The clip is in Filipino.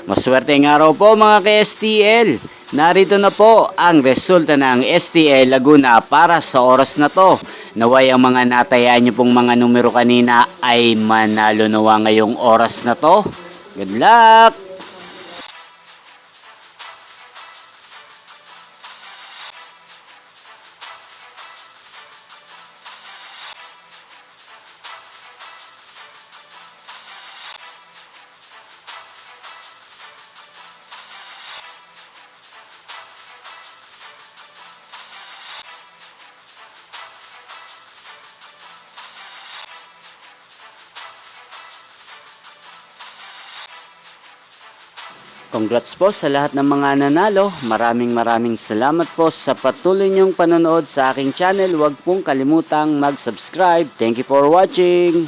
Maswerteng araw po mga ka-STL. Narito na po ang resulta ng STL Laguna para sa oras na to. Naway ang mga natayaan nyo pong mga numero kanina ay manalo nawa ngayong oras na to. Good luck! Congrats po sa lahat ng mga nanalo. Maraming salamat po sa patuloy niyong panonood sa aking channel. Huwag pong kalimutang mag-subscribe. Thank you for watching.